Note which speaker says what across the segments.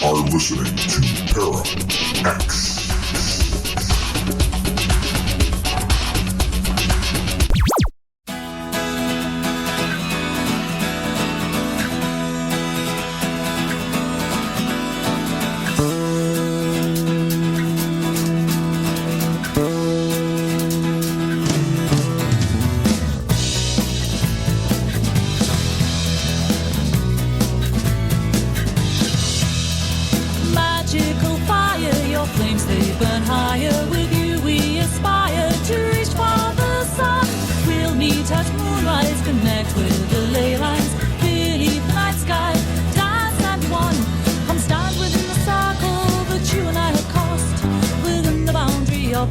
Speaker 1: Are listening to Para X.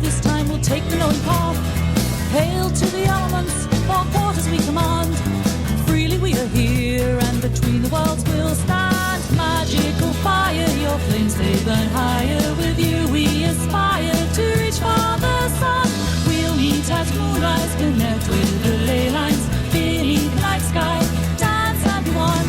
Speaker 2: This time we'll take the knowing path. Hail to the elements, for quarters we command. Freely we are here, and between the worlds we'll stand. Magical fire, your flames they burn higher. With you we aspire to reach for the sun. We'll meet at moonrise, connect with the ley lines. Beneath the night sky, dance and be one.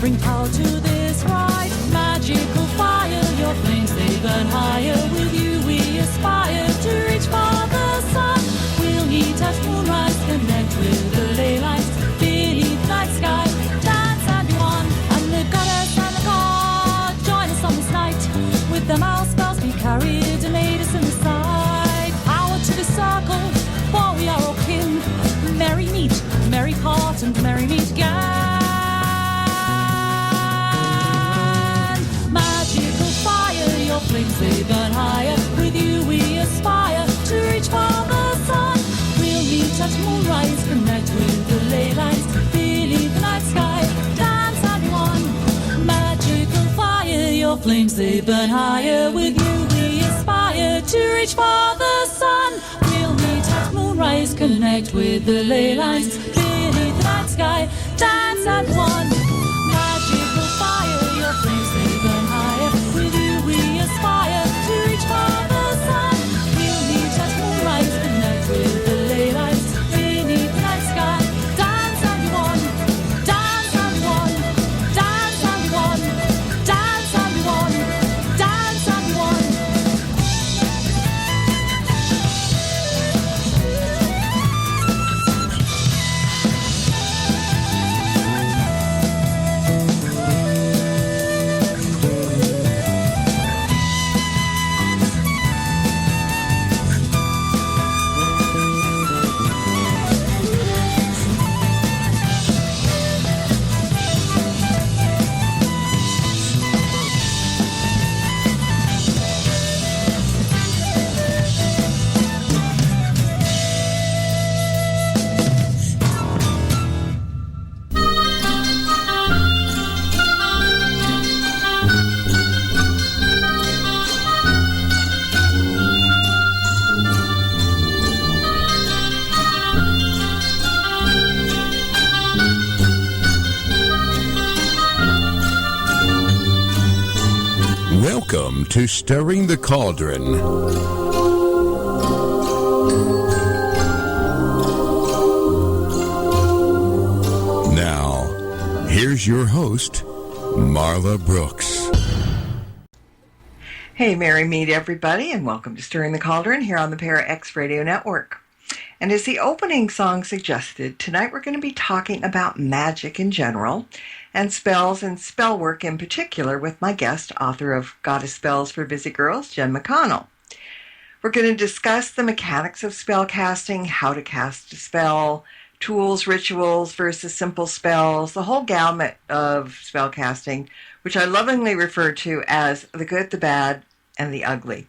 Speaker 2: Bring power to this ride. Magical fire, your flames they burn higher. With you we aspire to reach for the sun. We'll meet at moonrise, connect with the ley lines. Beneath the night sky, dance and be one. And the goddess and the god join us on this night. With them our spells be carried and aid us in the sight. Power to the circle, for we are all kin. Merry meet, merry part and merry meet again. Your flames they burn higher. With you we aspire to reach for the sun. We'll meet at moonrise, connect with the ley lines. Beneath the night sky, dance and be one. Magical fire, your flames they burn higher. With you we aspire to reach for the sun. We'll meet at moonrise, connect with the ley lines. Beneath the night sky, dance and be one. Magical fire, your flames they burn higher. With you we aspire to reach for the sun. We'll meet at moonrise, connect with the ley lines. Beneath the night sky, dance and be one. Dance and be one. Dance and be one. Dance and be one. Dance and be one.
Speaker 3: Welcome to Stirring the Cauldron. Now, here's your host, Marla Brooks.
Speaker 4: Hey, merry meet everybody, and welcome to Stirring the Cauldron here on the Para X Radio Network. And as the opening song suggested, tonight we're going to be talking about magic in general, and spells and spellwork in particular with my guest, author of Goddess Spells for Busy Girls, Jen McConnel. We're going to discuss the mechanics of spell casting, how to cast a spell, tools, rituals versus simple spells, the whole gamut of spell casting, which I lovingly refer to as the good, the bad, and the ugly.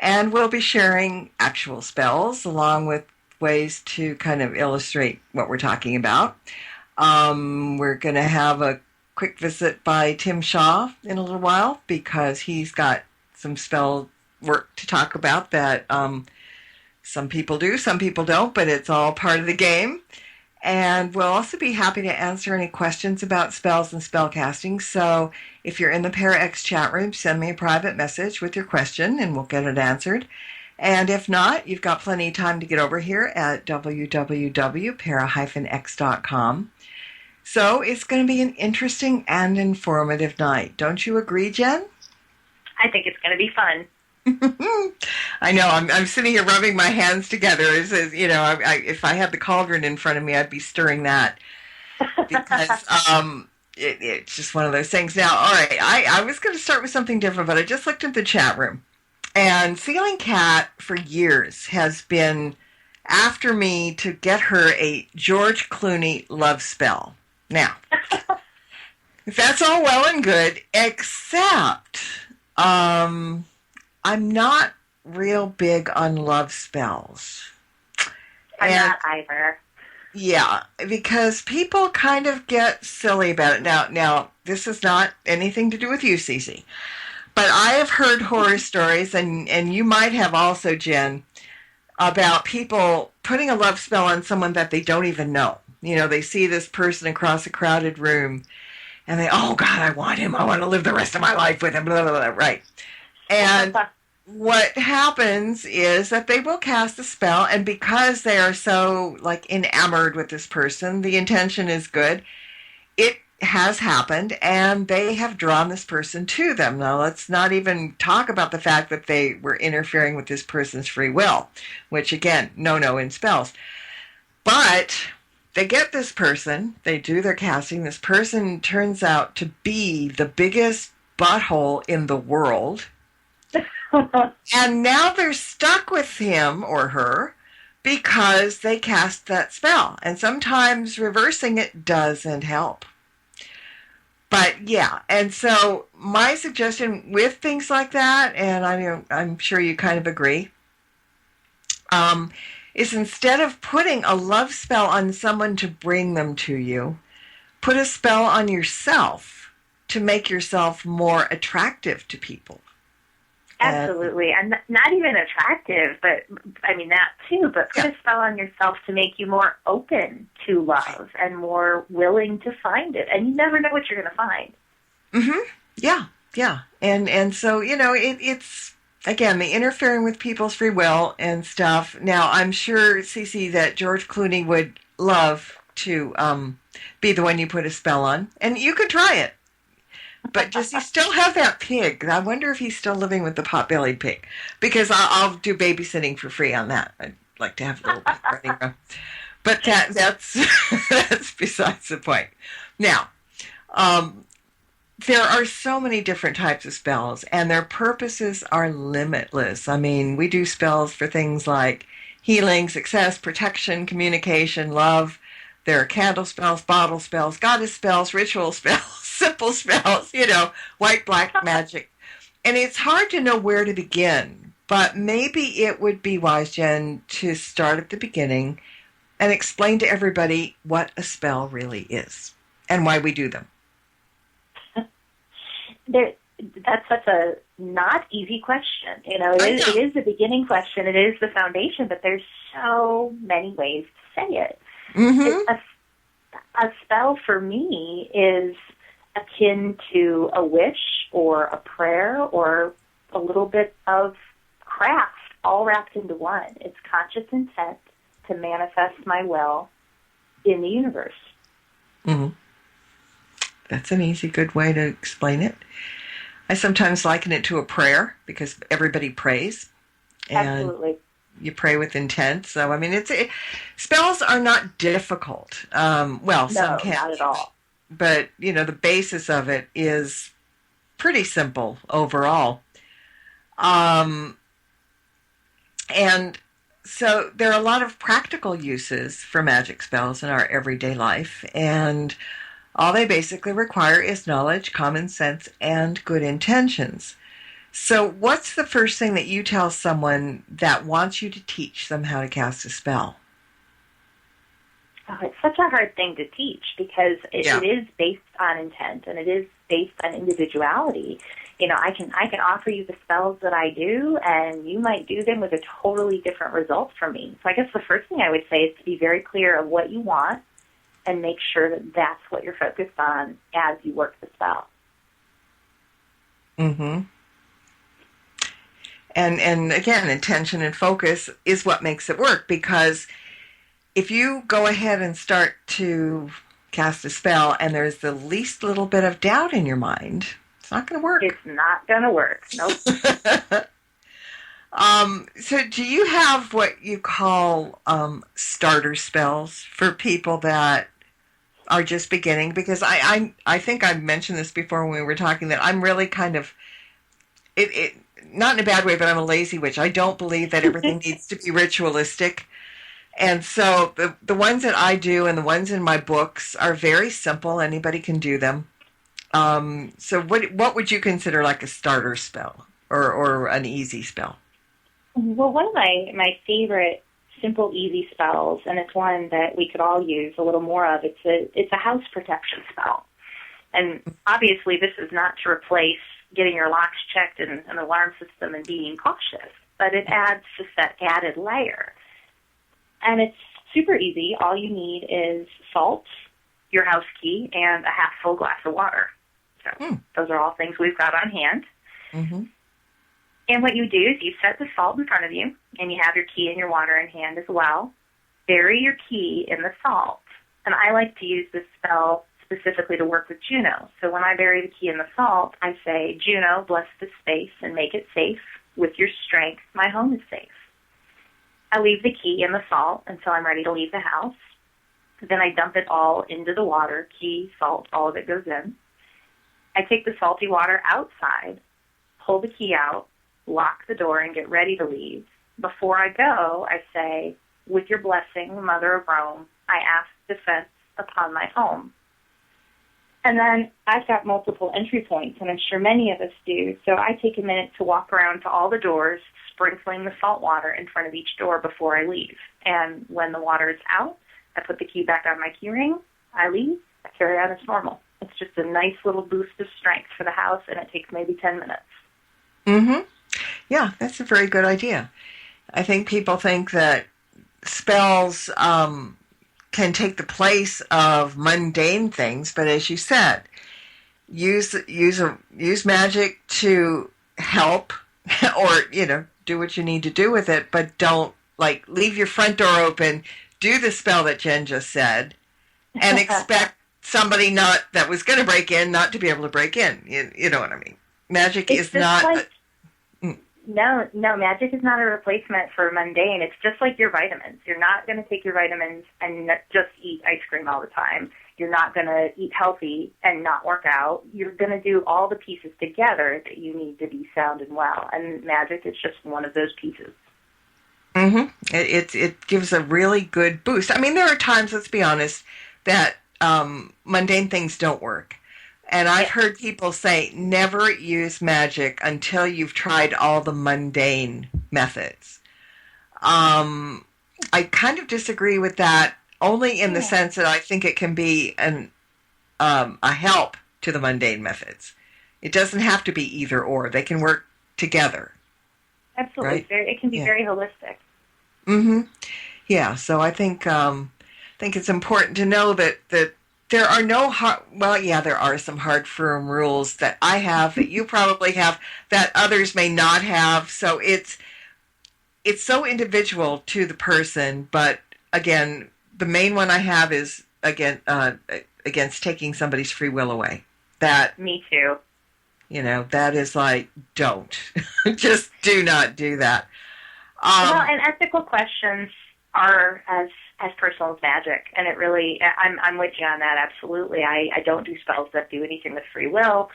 Speaker 4: And we'll be sharing actual spells along with ways to kind of illustrate what we're talking about. We're going to have a quick visit by Tim Shaw in a little while because he's got some spell work to talk about that some people do, some people don't, but it's all part of the game. And we'll also be happy to answer any questions about spells and spell casting. So if you're in the ParaX chat room, send me a private message with your question and we'll get it answered. And if not, you've got plenty of time to get over here at www.para-x.com. So it's going to be an interesting and informative night. Don't you agree, Jen?
Speaker 5: I think it's going to be fun.
Speaker 4: I know. I'm sitting here rubbing my hands together. It says, if I had the cauldron in front of me, I'd be stirring that because it's just one of those things. Now, all right, I was going to start with something different, but I just looked at the chat room, and Ceiling Cat for years has been after me to get her a George Clooney love spell. Now, that's all well and good, except I'm not real big on love spells.
Speaker 5: I'm not either.
Speaker 4: Yeah, because people kind of get silly about it. Now, this is not anything to do with you, Cece, but I have heard horror stories, and you might have also, Jen, about people putting a love spell on someone that they don't even know. They see this person across a crowded room, and they, oh, God, I want him. I want to live the rest of my life with him, blah, blah, blah, right. And what happens is that they will cast a spell, and because they are so, enamored with this person, the intention is good. It has happened, and they have drawn this person to them. Now, let's not even talk about the fact that they were interfering with this person's free will, which, again, no in spells. But they get this person, they do their casting, this person turns out to be the biggest butthole in the world. And now they're stuck with him or her because they cast that spell. And sometimes reversing it doesn't help. But yeah, and so my suggestion with things like that, and I'm sure you kind of agree, is instead of putting a love spell on someone to bring them to you, put a spell on yourself to make yourself more attractive to people.
Speaker 5: Absolutely. And not even attractive, but that too, but put a spell on yourself to make you more open to love and more willing to find it. And you never know what you're going to find.
Speaker 4: Mm-hmm. Yeah. And so, it's, again, the interfering with people's free will and stuff. Now, I'm sure, Cece, that George Clooney would love to be the one you put a spell on. And you could try it. But does he still have that pig? I wonder if he's still living with the pot-bellied pig. Because I'll do babysitting for free on that. I'd like to have a little bit running around. But that's that's besides the point. Now, there are so many different types of spells, and their purposes are limitless. We do spells for things like healing, success, protection, communication, love. There are candle spells, bottle spells, goddess spells, ritual spells, simple spells, white, black magic. And it's hard to know where to begin, but maybe it would be wise, Jen, to start at the beginning and explain to everybody what a spell really is and why we do them.
Speaker 5: That's such a not easy question. It is the beginning question. It is the foundation, but there's so many ways to say it. Mm-hmm. A spell for me is akin to a wish or a prayer or a little bit of craft all wrapped into one. It's conscious intent to manifest my will in the universe.
Speaker 4: Mm-hmm. That's an easy, good way to explain it. I sometimes liken it to a prayer because everybody prays. And
Speaker 5: absolutely.
Speaker 4: You pray with intent. So, spells are not difficult. Some can.
Speaker 5: Not at all.
Speaker 4: But, the basis of it is pretty simple overall. And so there are a lot of practical uses for magic spells in our everyday life. And all they basically require is knowledge, common sense, and good intentions. So what's the first thing that you tell someone that wants you to teach them how to cast a spell?
Speaker 5: Oh, it's such a hard thing to teach because it is based on intent and it is based on individuality. I can offer you the spells that I do, and you might do them with a totally different result from me. So I guess the first thing I would say is to be very clear of what you want and make sure that that's what you're focused on as you work the spell.
Speaker 4: Mm-hmm. And again, intention and focus is what makes it work, because if you go ahead and start to cast a spell and there's the least little bit of doubt in your mind, it's not going to work.
Speaker 5: It's not going to work. Nope.
Speaker 4: So do you have what you call starter spells for people that are just beginning? Because I think I mentioned this before when we were talking, that I'm really kind of, it not in a bad way, but I'm a lazy witch. I don't believe that everything needs to be ritualistic. And so the ones that I do and the ones in my books are very simple. Anybody can do them. So what would you consider like a starter spell or an easy spell?
Speaker 5: Well, one of my favorite simple, easy spells, and it's one that we could all use a little more of, it's a house protection spell. And obviously this is not to replace getting your locks checked and an alarm system and being cautious, but it adds just that added layer. And it's super easy. All you need is salt, your house key, and a half full glass of water. So those are all things we've got on hand.
Speaker 4: Mm-hmm.
Speaker 5: And what you do is you set the salt in front of you, and you have your key and your water in hand as well. Bury your key in the salt. And I like to use this spell specifically to work with Juno. So when I bury the key in the salt, I say, Juno, bless this space and make it safe. With your strength, my home is safe. I leave the key in the salt until I'm ready to leave the house. Then I dump it all into the water, key, salt, all of it goes in. I take the salty water outside, pull the key out, lock the door, and get ready to leave. Before I go, I say, with your blessing, Mother of Rome, I ask defense upon my home. And then I've got multiple entry points, and I'm sure many of us do, so I take a minute to walk around to all the doors, sprinkling the salt water in front of each door before I leave. And when the water is out, I put the key back on my key ring, I leave, I carry on as normal. It's just a nice little boost of strength for the house, and it takes maybe 10 minutes.
Speaker 4: Mm-hmm. Yeah, that's a very good idea. I think people think that spells can take the place of mundane things, but as you said, use magic to help, or do what you need to do with it, but don't leave your front door open, do the spell that Jen just said, and expect somebody that was going to break in not to be able to break in. You know what I mean? Magic is not.
Speaker 5: No, magic is not a replacement for mundane. It's just like your vitamins. You're not going to take your vitamins and just eat ice cream all the time. You're not going to eat healthy and not work out. You're going to do all the pieces together that you need to be sound and well. And magic is just one of those pieces.
Speaker 4: Mm-hmm. It gives a really good boost. I mean, there are times, let's be honest, that mundane things don't work. And I've heard people say, never use magic until you've tried all the mundane methods. I kind of disagree with that, only in the sense that I think it can be a help to the mundane methods. It doesn't have to be either or. They can work together.
Speaker 5: Absolutely.
Speaker 4: Right?
Speaker 5: It can be very holistic.
Speaker 4: Mm-hmm. Yeah, so I think it's important to know that there are no there are some hard, firm rules that I have, that you probably have, that others may not have. So it's so individual to the person. But again, the main one I have is against taking somebody's free will away. That
Speaker 5: me too.
Speaker 4: That is don't just do not do that.
Speaker 5: And ethical questions are as personal as magic, and it really, I'm with you on that, absolutely. I don't do spells that do anything with free will,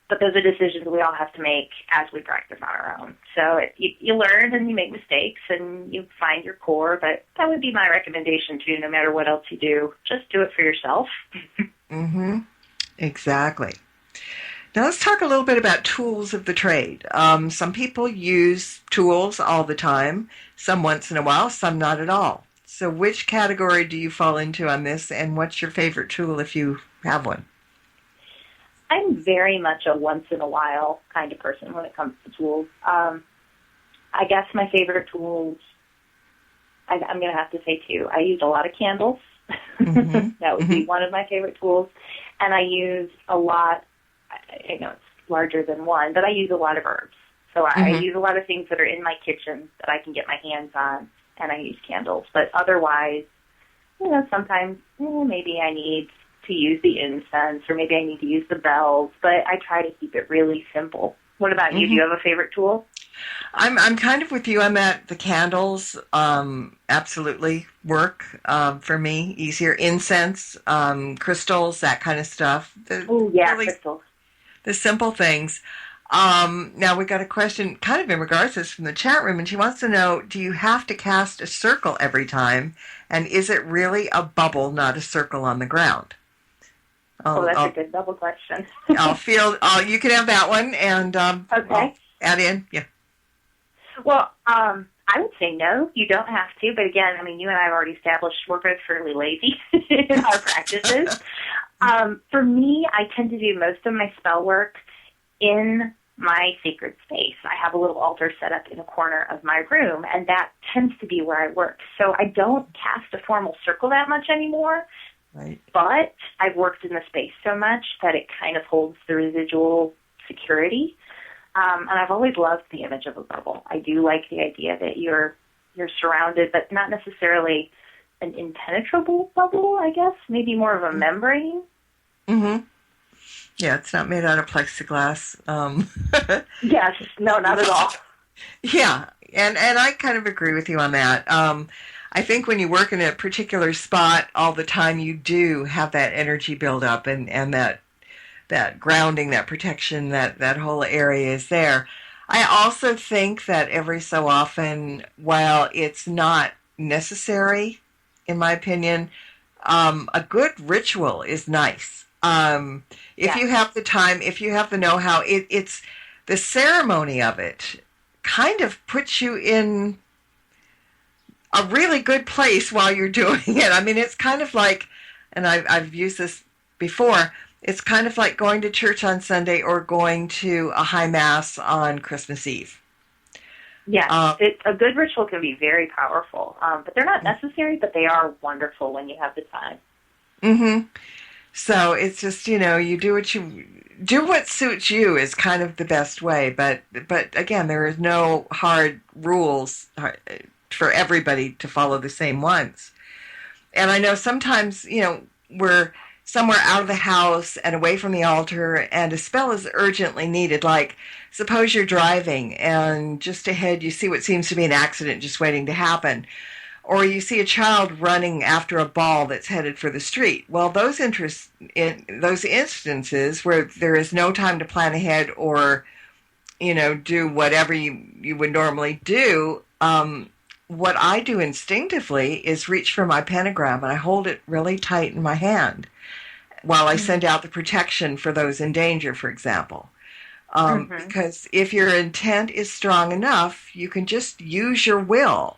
Speaker 5: but those are decisions we all have to make as we practice on our own. So you learn and you make mistakes and you find your core, but that would be my recommendation too, no matter what else you do. Just do it for yourself.
Speaker 4: Mm-hmm. Exactly. Now let's talk a little bit about tools of the trade. Some people use tools all the time, some once in a while, some not at all. So which category do you fall into on this, and what's your favorite tool if you have one?
Speaker 5: I'm very much a once-in-a-while kind of person when it comes to tools. I guess my favorite tools, I'm going to have to say two. I use a lot of candles.
Speaker 4: Mm-hmm.
Speaker 5: That would be one of my favorite tools. And I use a lot, I know it's larger than one, but I use a lot of herbs. So I use a lot of things that are in my kitchen that I can get my hands on, and I use candles. But otherwise, sometimes maybe I need to use the incense, or maybe I need to use the bells, but I try to keep it really simple. What about you? Do you have a favorite tool?
Speaker 4: I'm kind of with you. I'm at the candles. Absolutely work for me. Easier incense, crystals, that kind of stuff.
Speaker 5: Oh yeah, really, crystals.
Speaker 4: The simple things. Now we got a question kind of in regards to this from the chat room, and she wants to know, do you have to cast a circle every time? And is it really a bubble, not a circle on the ground?
Speaker 5: That's a good double question.
Speaker 4: You can have that one, and
Speaker 5: okay.
Speaker 4: Add in, yeah.
Speaker 5: Well, I would say no, you don't have to. But again, you and I have already established we're both fairly lazy in our practices. For me, I tend to do most of my spell work in my sacred space. I have a little altar set up in a corner of my room, and that tends to be where I work. So I don't cast a formal circle that much anymore.
Speaker 4: Right.
Speaker 5: But I've worked in the space so much that it kind of holds the residual security. And I've always loved the image of a bubble. I do like the idea that you're surrounded, but not necessarily an impenetrable bubble, I guess. Maybe more of a membrane.
Speaker 4: Mm-hmm. Yeah, it's not made out of plexiglass.
Speaker 5: Yes, no, not at all.
Speaker 4: Yeah, and I kind of agree with you on that. I think when you work in a particular spot all the time, you do have that energy build up and that grounding, that protection, that whole area is there. I also think that every so often, while it's not necessary, in my opinion, a good ritual is nice. If you have the time, if you have the know-how, it's the ceremony of it kind of puts you in a really good place while you're doing it. It's kind of like, and I've used this before, it's kind of like going to church on Sunday or going to a high mass on Christmas Eve.
Speaker 5: Yeah, a good ritual can be very powerful, but they're not necessary, but they are wonderful when you have the time. Mm-hmm.
Speaker 4: So it's just, you do what suits you is kind of the best way. But again, there is no hard rules for everybody to follow the same ones. And I know sometimes, we're somewhere out of the house and away from the altar, and a spell is urgently needed. Like, suppose you're driving and just ahead you see what seems to be an accident just waiting to happen. Or you see a child running after a ball that's headed for the street. Well, those instances where there is no time to plan ahead or, do whatever you would normally do, what I do instinctively is reach for my pentagram, and I hold it really tight in my hand while I send out the protection for those in danger, for example. Because if your intent is strong enough, you can just use your will.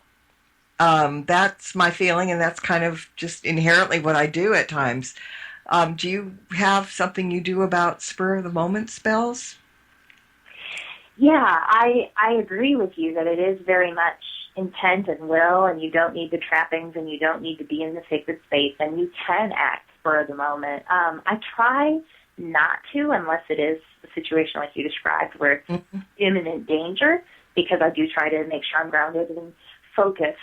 Speaker 4: That's my feeling, and that's kind of just inherently what I do at times. Do you have something you do about spur-of-the-moment spells?
Speaker 5: Yeah, I agree with you that it is very much intent and will, and you don't need the trappings, and you don't need to be in the sacred space, and you can act spur of the moment. I try not to unless it is a situation like you described where it's imminent danger, because I do try to make sure I'm grounded and focused.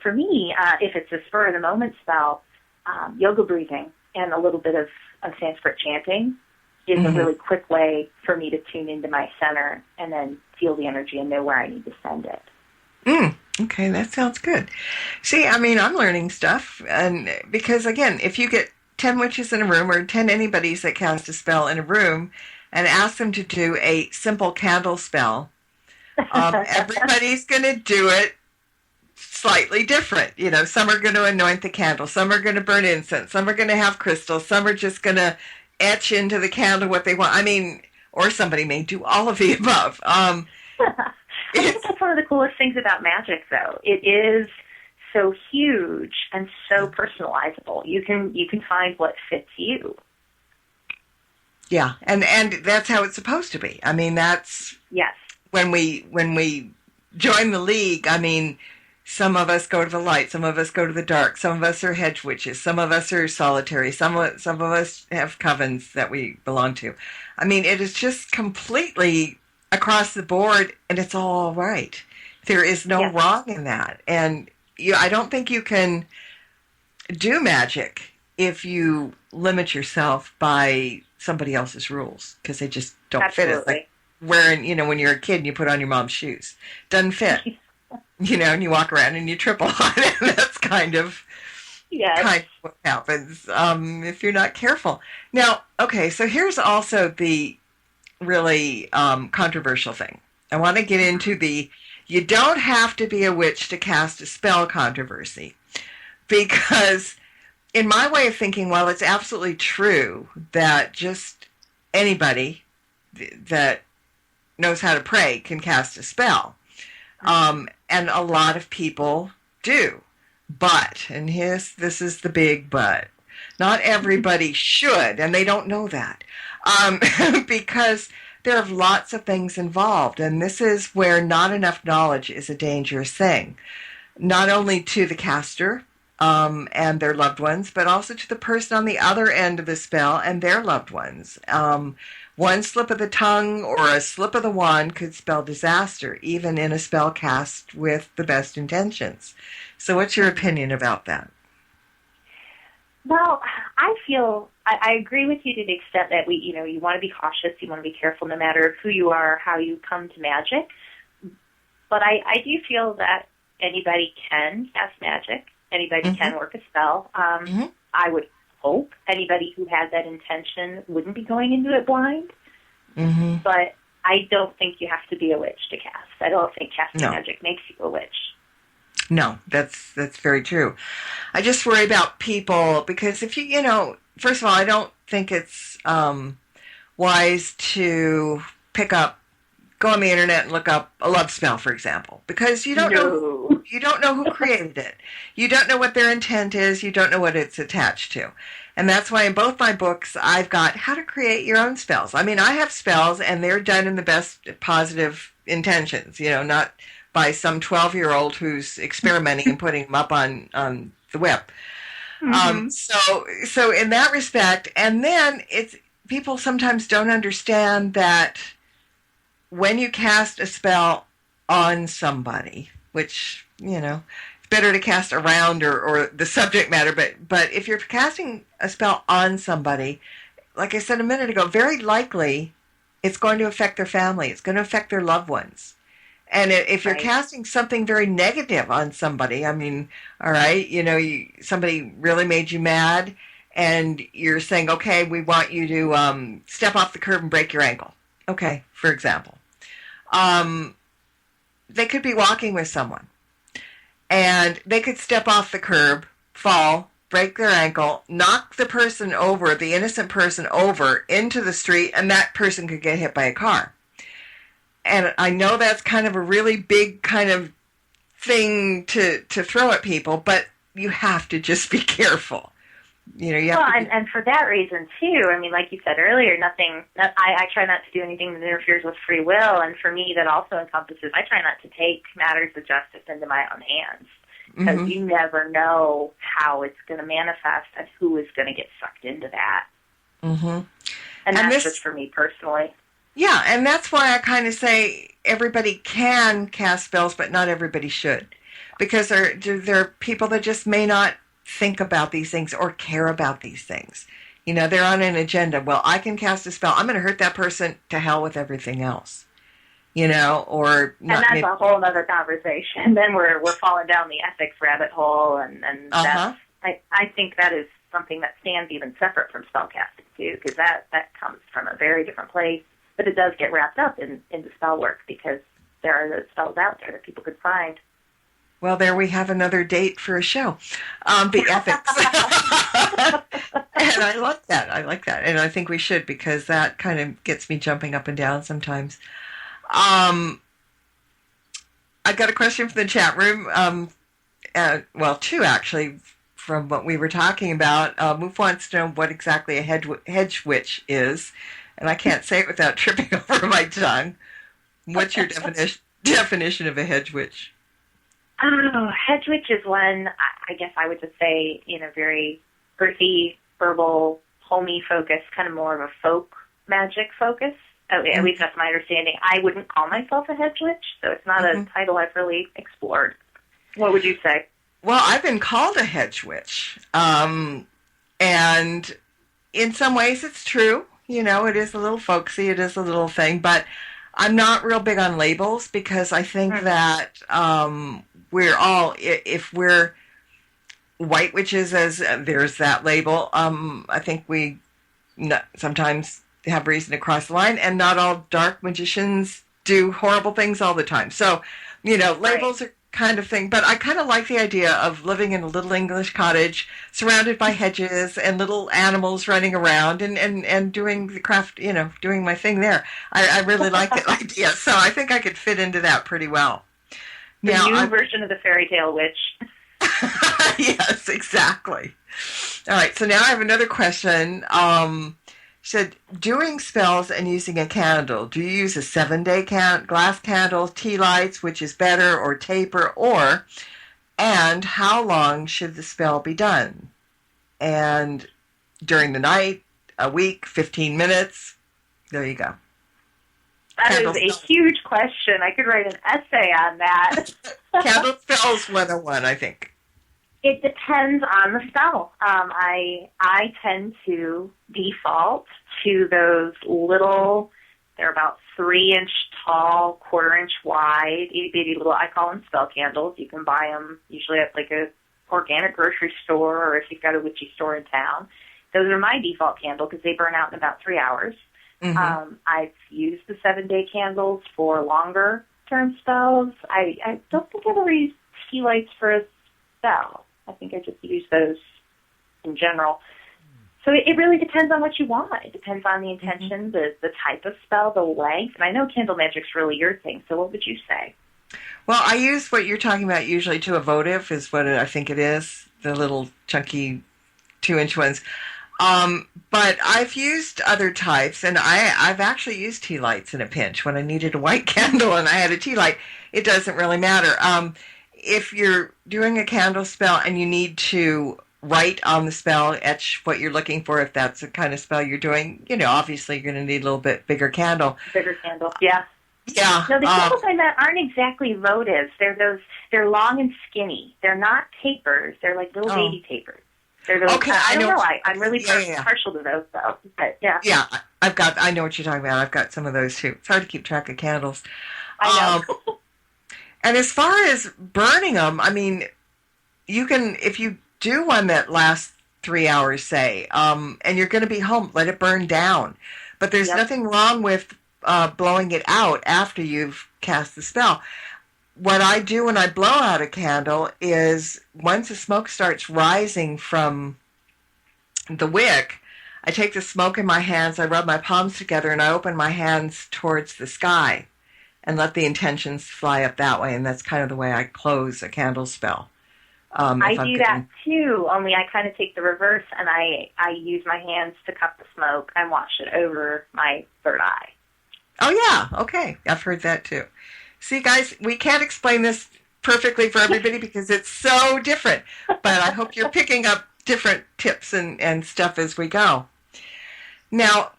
Speaker 5: For me, if it's a spur of the moment spell, yoga breathing and a little bit of Sanskrit chanting is a really quick way for me to tune into my center and then feel the energy and know where I need to send it.
Speaker 4: Okay, that sounds good. See, I'm learning stuff, and because again, if you get 10 witches in a room or 10 anybodies that cast a spell in a room and ask them to do a simple candle spell, everybody's going to do it slightly different. Some are going to anoint the candle, some are going to burn incense, some are going to have crystals, some are just going to etch into the candle what they want. Or somebody may do all of the above.
Speaker 5: I think that's one of the coolest things about magic, though. It is so huge and so personalizable. You can find what fits you.
Speaker 4: Yeah, and that's how it's supposed to be. I mean, that's
Speaker 5: yes.
Speaker 4: When we join the league, I mean, some of us go to the light, some of us go to the dark, some of us are hedge witches, some of us are solitary, some of us have covens that we belong to. I mean, it is just completely across the board, and it's all right. There is no wrong in that, and I don't think you can do magic if you limit yourself by somebody else's rules, because they just don't fit it. Like wearing, when you're a kid and you put on your mom's shoes. Doesn't fit. And you walk around and you triple on it. That's kind of what happens if you're not careful. Now, okay, so here's also the really controversial thing. I want to get into the you don't have to be a witch to cast a spell controversy, because in my way of thinking, while it's absolutely true that just anybody that knows how to pray can cast a spell, and a lot of people do, but, and this is the big but, not everybody should, and they don't know that, because there are lots of things involved, and this is where not enough knowledge is a dangerous thing, not only to the caster and their loved ones, but also to the person on the other end of the spell and their loved ones. One slip of the tongue or a slip of the wand could spell disaster, even in a spell cast with the best intentions. So what's your opinion about that?
Speaker 5: Well, I feel I agree with you to the extent that you want to be cautious, you want to be careful no matter who you are, how you come to magic. But I do feel that anybody can cast magic, anybody can work a spell. I would hope anybody who had that intention wouldn't be going into it blind. But I don't think you have to be a witch to cast. I don't think casting magic makes you a witch.
Speaker 4: No, that's very true. I just worry about people because if first of all, I don't think it's wise to go on the internet and look up a love spell, for example, because you don't know who created it. You don't know what their intent is. You don't know what it's attached to. And that's why in both my books, I've got how to create your own spells. I mean, I have spells, and they're done in the best positive intentions, not by some 12-year-old who's experimenting and putting them up on the web. So in that respect, and then people sometimes don't understand that when you cast a spell on somebody, which, it's better to cast around or the subject matter, but if you're casting a spell on somebody, like I said a minute ago, very likely it's going to affect their family. It's going to affect their loved ones. And if you're casting something very negative on somebody, I mean, all right, somebody really made you mad, and you're saying, okay, we want you to step off the curb and break your ankle. Okay, for example. They could be walking with someone, and they could step off the curb, fall, break their ankle, knock the person over, the innocent person over, into the street, and that person could get hit by a car. And I know that's kind of a really big kind of thing to throw at people, but you have to just be careful.
Speaker 5: And for that reason, too, I mean, like you said earlier, I try not to do anything that interferes with free will, and for me that also encompasses, I try not to take matters of justice into my own hands, because you never know how it's going to manifest and who is going to get sucked into that. And that's just for me personally.
Speaker 4: Yeah, and that's why I kind of say everybody can cast spells, but not everybody should. Because there are people that just may not think about these things or care about these things. They're on an agenda. Well, I can cast a spell. I'm going to hurt that person, to hell with everything else. Or not.
Speaker 5: And that's a whole other conversation. Then we're falling down the ethics rabbit hole, and that's, I think that is something that stands even separate from spellcasting, too, because that comes from a very different place. But it does get wrapped up into spell work because there are those spells out there that people could find.
Speaker 4: Well, there we have another date for a show. The ethics. And I like that. And I think we should, because that kind of gets me jumping up and down sometimes. I got a question from the chat room. well, two actually, from what we were talking about. Moof wants to know what exactly a hedge witch is, and I can't say it without tripping over my tongue. What's your definition of a hedge witch?
Speaker 5: Oh, hedge witch is one, I guess I would just say, very earthy, herbal, homey focus, kind of more of a folk magic focus. At least that's my understanding. I wouldn't call myself a hedge witch, so it's not a title I've really explored. What would you say?
Speaker 4: Well, I've been called a hedge witch, and in some ways it's true. It is a little folksy, it is a little thing, but I'm not real big on labels because I think that we're all, if we're white witches, as there's that label, I think we sometimes have reason to cross the line, and not all dark magicians do horrible things all the time. So, labels are kind of thing, but I kind of like the idea of living in a little English cottage surrounded by hedges and little animals running around and doing the craft, doing my thing there. I really like that idea, so I think I could fit into that pretty well.
Speaker 5: The new version of the fairy tale witch.
Speaker 4: Yes, exactly. All right, so now I have another question. Said, doing spells and using a candle, do you use a 7-day glass candle, tea lights, which is better, or taper, and how long should the spell be done? And during the night, a week, 15 minutes? There you go.
Speaker 5: That is a huge question. I could write an essay on that.
Speaker 4: Candle spells 101, I think.
Speaker 5: It depends on the spell. I tend to default to those little, they're about 3-inch tall, 1/4-inch wide, itty-bitty little, I call them spell candles. You can buy them usually at like a organic grocery store or if you've got a witchy store in town. Those are my default candle because they burn out in about 3 hours. I've used the 7-day candles for longer term spells. I don't think I've ever used tea lights for a spell. I think I just use those in general. So it really depends on what you want. It depends on the intention, the type of spell, the length. And I know candle magic's really your thing, so what would you say?
Speaker 4: Well, I use what you're talking about usually to a votive is what I think it is, the little chunky 2-inch ones. But I've used other types, and I've actually used tea lights in a pinch. When I needed a white candle and I had a tea light, it doesn't really matter. If you're doing a candle spell and you need to write on the spell, etch what you're looking for, if that's the kind of spell you're doing, obviously you're going to need a little bit bigger candle.
Speaker 5: Bigger candle, yeah.
Speaker 4: Yeah.
Speaker 5: No, the candles I meant aren't exactly votives. They're long and skinny. They're not tapers. They're like little baby tapers. They're those,
Speaker 4: okay,
Speaker 5: I don't know. I'm really partial to those, though. But, yeah.
Speaker 4: Yeah, I know what you're talking about. I've got some of those, too. It's hard to keep track of candles.
Speaker 5: I know.
Speaker 4: And as far as burning them, I mean, you can, if you do one that lasts 3 hours, say, and you're going to be home, let it burn down. But there's nothing wrong with blowing it out after you've cast the spell. What I do when I blow out a candle is once the smoke starts rising from the wick, I take the smoke in my hands, I rub my palms together, and I open my hands towards the sky and let the intentions fly up that way. And that's kind of the way I close a candle spell.
Speaker 5: I do that too, only I kind of take the reverse and I use my hands to cup the smoke and wash it over my third eye.
Speaker 4: Oh, yeah. Okay. I've heard that too. See, guys, we can't explain this perfectly for everybody because it's so different. But I hope you're picking up different tips and stuff as we go. Now,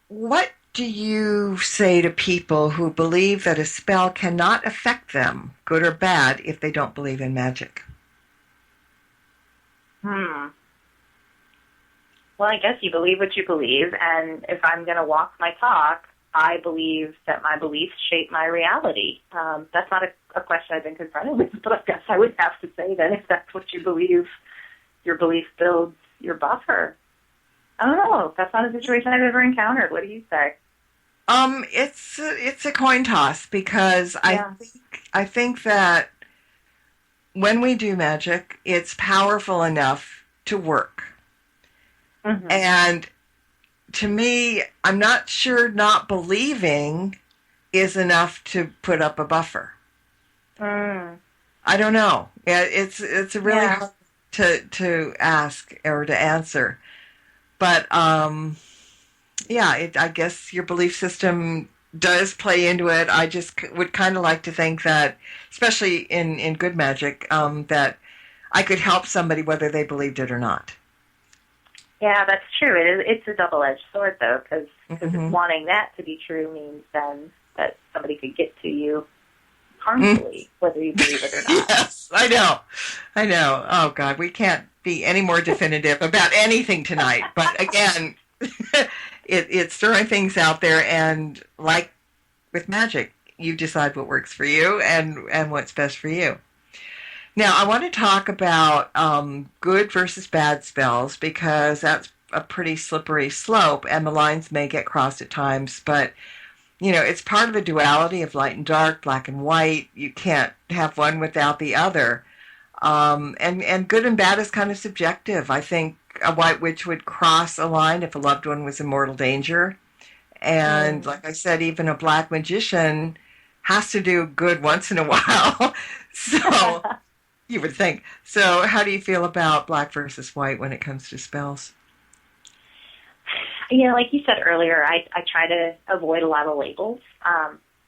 Speaker 4: what do you say to people who believe that a spell cannot affect them, good or bad, if they don't believe in magic?
Speaker 5: Well, I guess you believe what you believe, and if I'm going to walk my talk, I believe that my beliefs shape my reality. That's not a question I've been confronted with, but I guess I would have to say that if that's what you believe, your belief builds your buffer. I don't know. That's not a situation I've ever encountered. What do you say?
Speaker 4: It's a coin toss because I think that when we do magic, it's powerful enough to work. Mm-hmm. And to me, I'm not sure not believing is enough to put up a buffer. I don't know. It's a really hard to ask or to answer. But I guess your belief system does play into it. I just would kind of like to think that, especially in good magic, that I could help somebody whether they believed it or not.
Speaker 5: Yeah, that's true. It's a double-edged sword, though, because wanting that to be true means then that somebody could get to you harmfully, whether you believe it or not.
Speaker 4: Yes, I know. Oh, God, we can't be any more definitive about anything tonight. But again, it's throwing things out there, and like with magic, you decide what works for you and what's best for you. Now, I want to talk about good versus bad spells, because that's a pretty slippery slope, and the lines may get crossed at times, but it's part of the duality of light and dark, black and white. You can't have one without the other. And good and bad is kind of subjective. I think a white witch would cross a line if a loved one was in mortal danger. And like I said, even a black magician has to do good once in a while. So you would think. So how do you feel about black versus white when it comes to spells?
Speaker 5: Like you said earlier, I try to avoid a lot of labels.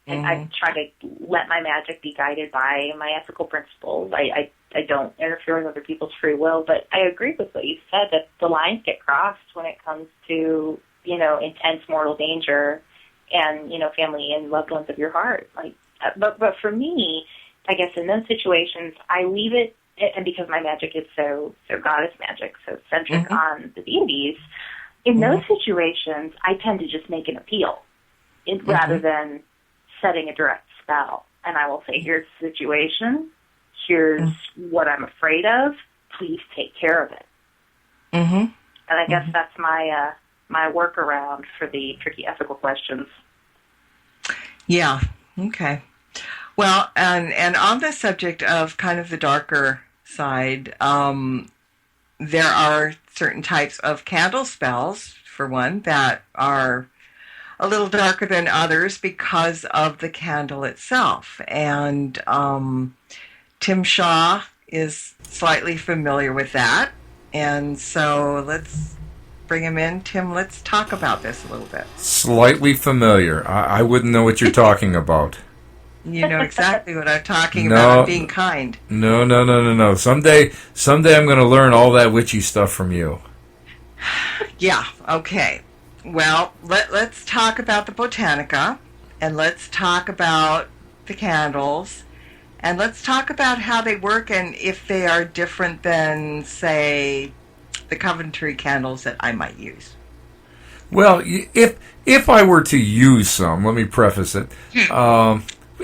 Speaker 5: And I try to let my magic be guided by my ethical principles. I don't interfere with other people's free will, but I agree with what you said, that the lines get crossed when it comes to, intense mortal danger and, family and loved ones of your heart. But for me, I guess in those situations, I leave it, and because my magic is so goddess magic, so centric on the deities, in those situations, I tend to just make an appeal rather than setting a direct spell. And I will say, here's the situation, here's what I'm afraid of, please take care of it. And I guess that's my workaround for the tricky ethical questions.
Speaker 4: Yeah, okay. Well, and on the subject of kind of the darker side, there are certain types of candle spells, for one, that are a little darker than others because of the candle itself. And Tim Shaw is slightly familiar with that. And so let's bring him in. Tim, let's talk about this a little bit.
Speaker 6: Slightly familiar. I wouldn't know what you're talking about.
Speaker 4: You know exactly what I'm talking about. I'm being kind.
Speaker 6: No. Someday I'm going to learn all that witchy stuff from you.
Speaker 4: Yeah, okay. Well, let's talk about the Botanica, and let's talk about the candles, and let's talk about how they work and if they are different than, say, the Coventry candles that I might use.
Speaker 6: Well, if I were to use some, let me preface it.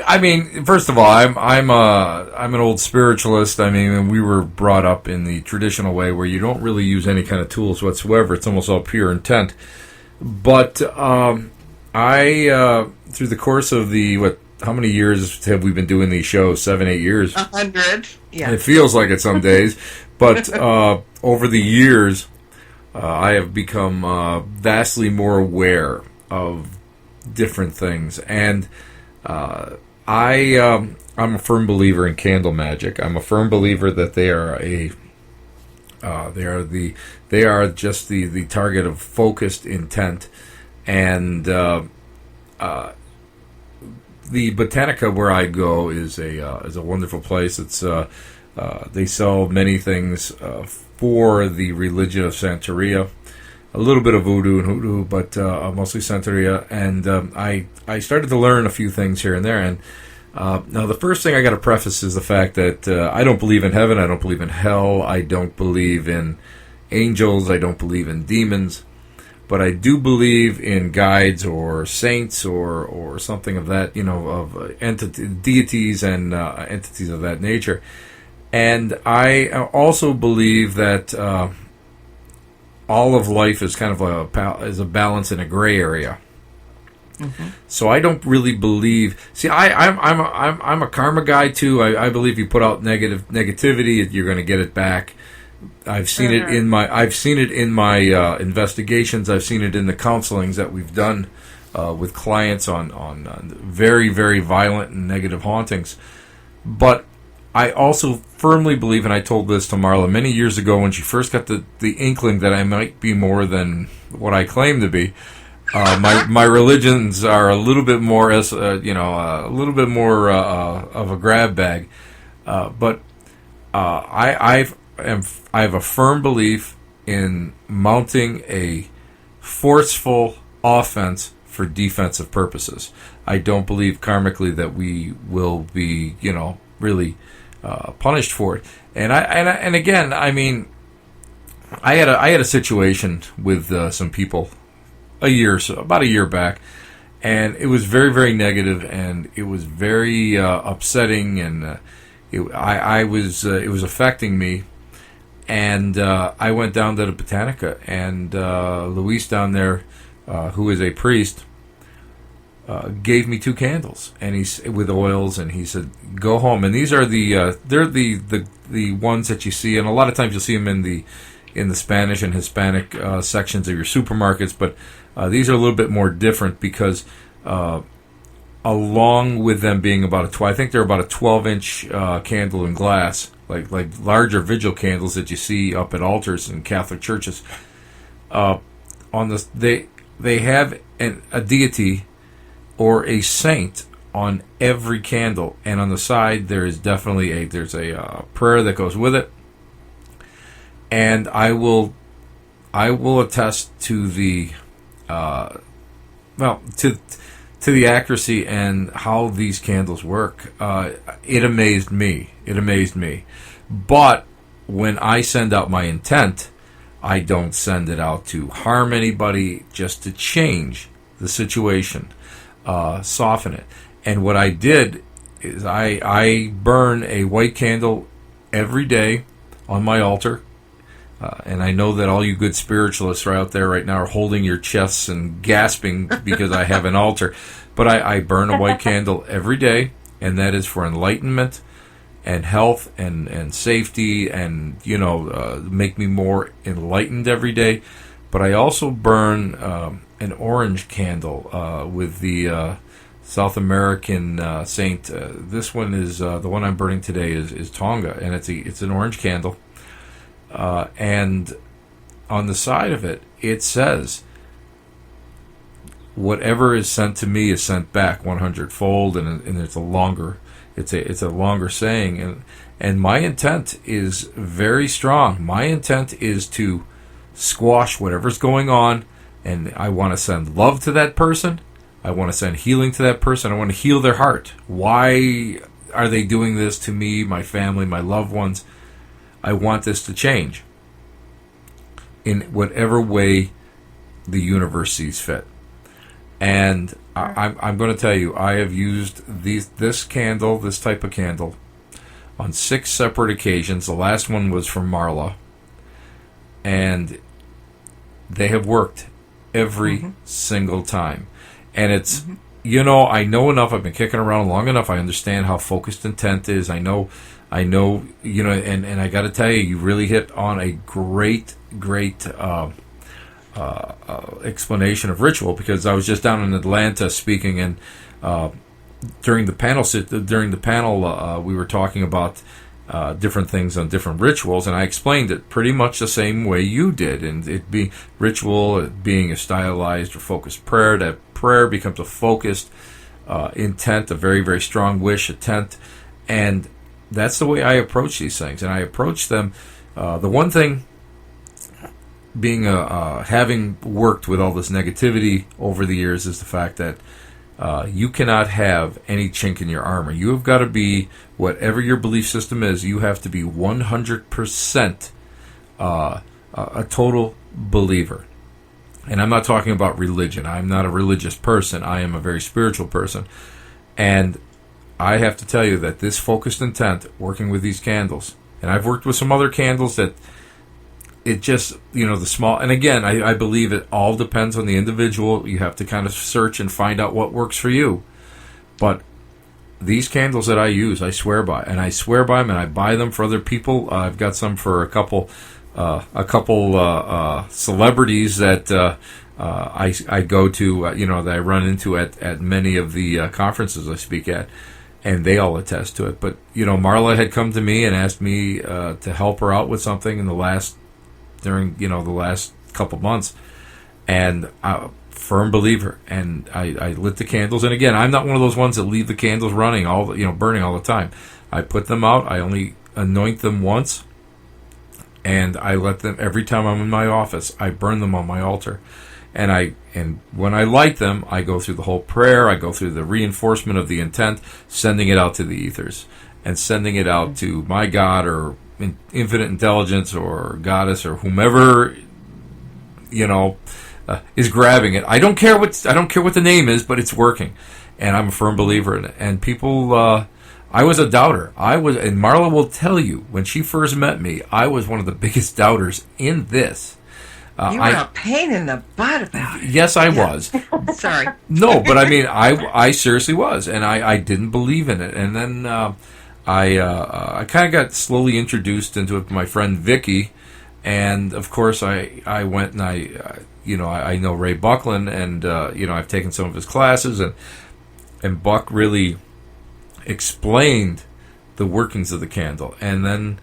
Speaker 6: I mean, first of all, I'm an old spiritualist. I mean, we were brought up in the traditional way where you don't really use any kind of tools whatsoever. It's almost all pure intent. But I through the course of how many years have we been doing these shows? 7-8 years.
Speaker 4: 100. Yeah.
Speaker 6: It feels like it some days, but over the years, I have become vastly more aware of different things, and I'm a firm believer in candle magic. I'm a firm believer that they are just the target of focused intent, and the Botanica where I go is a wonderful place. It's they sell many things for the religion of Santeria. A little bit of voodoo and hoodoo, but mostly Santeria. And I started to learn a few things here and there. And now the first thing I got to preface is the fact that I don't believe in heaven. I don't believe in hell. I don't believe in angels. I don't believe in demons. But I do believe in guides or saints or something of that, of deities and entities of that nature. And I also believe that all of life is kind of a balance in a gray area. Mm-hmm. So I don't really believe. See, I'm a karma guy too. I believe you put out negativity, you're going to get it back. I've seen it in my investigations. I've seen it in the counselings that we've done with clients on very, very violent and negative hauntings. But I also firmly believe, and I told this to Marla many years ago when she first got the inkling that I might be more than what I claim to be. My religions are a little bit more, a little bit more of a grab bag, but I have a firm belief in mounting a forceful offense for defensive purposes. I don't believe karmically that we will be, really punished for it. And again, I mean, I had a situation with some people about a year back, and it was very, very negative, and it was very upsetting, and it was affecting me. And I went down to the Botanica, and Luis down there, who is a priest, gave me 2 candles, and he's with oils, and he said, "Go home." And these are they're the ones that you see, and a lot of times you'll see them in the Spanish and Hispanic sections of your supermarkets, but these are a little bit more different because along with them being I think they're about a 12-inch candle in glass, like larger vigil candles that you see up at altars in Catholic churches. They have a deity or a saint on every candle, and on the side there is definitely a prayer that goes with it. And I will attest to the to the accuracy and how these candles work. It amazed me. But when I send out my intent, I don't send it out to harm anybody, just to change the situation, soften it. And what I did is I burn a white candle every day on my altar. And I know that all you good spiritualists are out there right now are holding your chests and gasping because I have an altar. But I burn a white candle every day, and that is for enlightenment and health and safety and, make me more enlightened every day. But I also burn an orange candle with the South American saint. This one is the one I'm burning today is Tonga, and it's an orange candle. And on the side of it, it says, "Whatever is sent to me is sent back 100-fold," and it's a longer saying, and my intent is very strong. My intent is to squash whatever's going on, and I want to send love to that person. I want to send healing to that person. I want to heal their heart. Why are they doing this to me, my family, my loved ones? I want this to change in whatever way the universe sees fit. And I'm going to tell you, I have used this type of candle, on 6 separate occasions. The last one was from Marla, and they have worked every single time. And it's, I know enough. I've been kicking around long enough. I understand how focused intent is. I know, and I got to tell you, you really hit on a great explanation of ritual, because I was just down in Atlanta speaking, and during the panel, we were talking about different things on different rituals, and I explained it pretty much the same way you did, and it being ritual, it being a stylized or focused prayer. That prayer becomes a focused intent, a very, very strong wish, intent, and that's the way I approach these things. And I approach them, the one thing being having worked with all this negativity over the years is the fact that you cannot have any chink in your armor. You have got to be, whatever your belief system is, you have to be 100% a total believer. And I'm not talking about religion. I'm not a religious person. I am a very spiritual person. And I have to tell you that this focused intent, working with these candles, and I've worked with some other candles that it just, the small, and again, I believe it all depends on the individual. You have to kind of search and find out what works for you. But these candles that I use, I swear by, and I swear by them, and I buy them for other people. I've got some for a couple celebrities that I go to, that I run into at many of the conferences I speak at. and they all attest to it. But, Marla had come to me and asked me to help her out with something during the last couple months, and firm believer. And I lit the candles, and again, I'm not one of those ones that leave the candles running burning all the time. I put them out. I only anoint them once, and I let them, every time I'm in my office, I burn them on my altar. And when I light them, I go through the whole prayer. I go through the reinforcement of the intent, sending it out to the ethers, and sending it out to my God or infinite intelligence or goddess or whomever is grabbing it. I don't care what the name is, but it's working, and I'm a firm believer in it. And people, I was a doubter. And Marla will tell you, when she first met me, I was one of the biggest doubters in this.
Speaker 4: You were a pain in the butt about it.
Speaker 6: Yes, I was.
Speaker 4: Sorry.
Speaker 6: No, but I mean, I seriously was, and I didn't believe in it. And then I kind of got slowly introduced into it by my friend Vicky, and of course I went and I know Ray Buckland, and I've taken some of his classes, and Buck really explained the workings of the candle, and then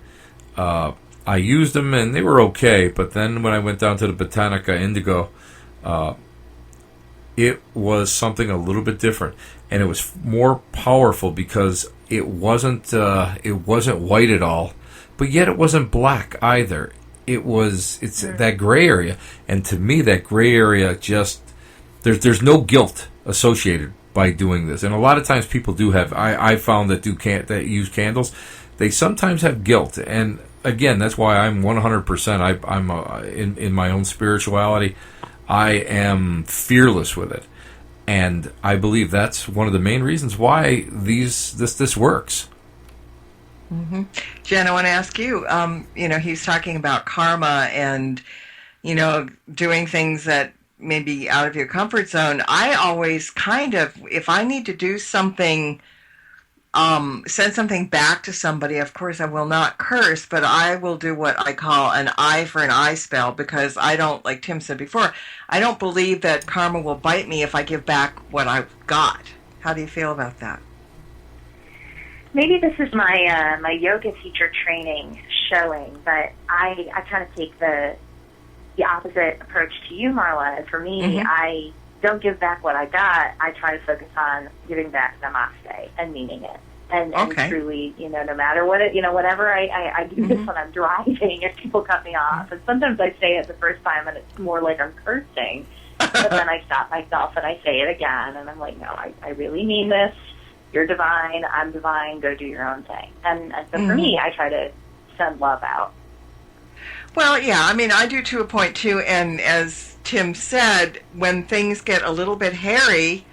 Speaker 6: I used them, and they were okay. But then when I went down to the Botanica Indigo, it was something a little bit different, and it was more powerful because it wasn't white at all, but yet it wasn't black either. It's that gray area, and to me, that gray area just there's no guilt associated by doing this. And a lot of times people do have. I found that use candles, they sometimes have guilt. And again, that's why I'm 100%. I'm in my own spirituality. I am fearless with it, and I believe that's one of the main reasons why this works.
Speaker 4: Mm-hmm. Jen, I want to ask you. He's talking about karma and doing things that may be out of your comfort zone. I always if I need to do something, send something back to somebody, of course I will not curse, but I will do what I call an eye for an eye spell, because I don't, like Tim said before, I don't believe that karma will bite me if I give back what I've got. How do you feel about that?
Speaker 5: Maybe this is my yoga teacher training showing, but I kind of take the opposite approach to you, Marla. And for me, I don't give back what I got. I try to focus on giving back namaste and meaning it. And truly, no matter what whatever I do this when I'm driving, if people cut me off. And sometimes I say it the first time and it's more like I'm cursing. But then I stop myself and I say it again. And I'm like, no, I really mean this. You're divine. I'm divine. Go do your own thing. And so for me, I try to send love out.
Speaker 4: Well, yeah, I mean, I do to a point, too, and as Tim said, when things get a little bit hairy,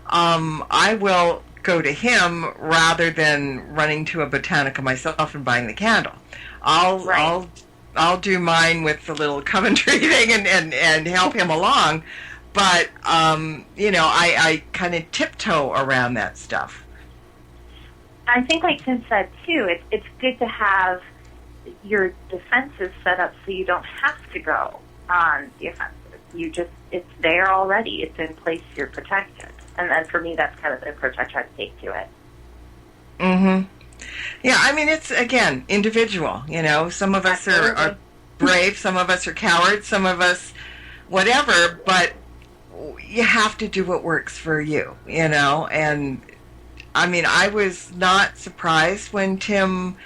Speaker 4: I will go to him rather than running to a Botanica myself and buying the candle. I'll do mine with the little Coventry thing and help him along, but, I kind of tiptoe around that stuff.
Speaker 5: I think, like Tim said, too, it's good to have your defenses set up so you don't have to go on the offensive. It's there already. It's in place. You're protected. And then for me, that's kind of the approach I try to take to it.
Speaker 4: Mm-hmm. Yeah, I mean, it's, again, individual. Some of us are brave, some of us are cowards, some of us whatever, but you have to do what works for you, and I mean, I was not surprised when Tim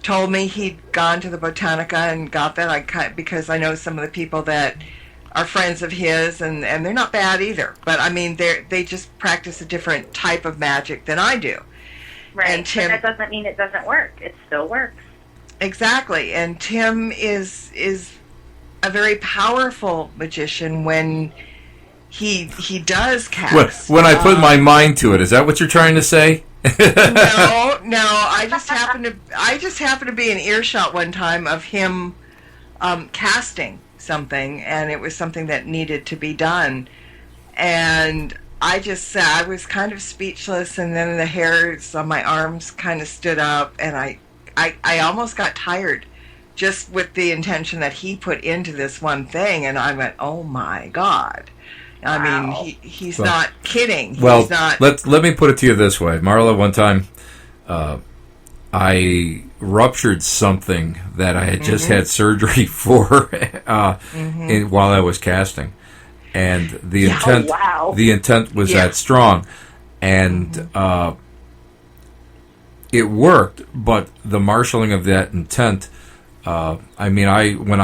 Speaker 4: told me he'd gone to the Botanica and got that, because I know some of the people that are friends of his, and they're not bad either. But I mean, they just practice a different type of magic than I do.
Speaker 5: Right,
Speaker 4: and Tim,
Speaker 5: but that doesn't mean it doesn't work. It still works.
Speaker 4: Exactly, and Tim is a very powerful magician when he does cast.
Speaker 6: When I put my mind to it, is that what you're trying to say?
Speaker 4: No. I just happened to be in earshot one time of him casting something, and it was something that needed to be done. And I just said, I was kind of speechless, and then the hairs on my arms kind of stood up, and I almost got tired just with the intention that he put into this one thing, and I went, oh my God. I mean, he's not kidding.
Speaker 6: Well,
Speaker 4: he's not.
Speaker 6: Let me put it to you this way, Marla. One time, I ruptured something that I had just had surgery for while I was casting, and the intent was that strong, and it worked. But the marshaling of that intent, I mean, when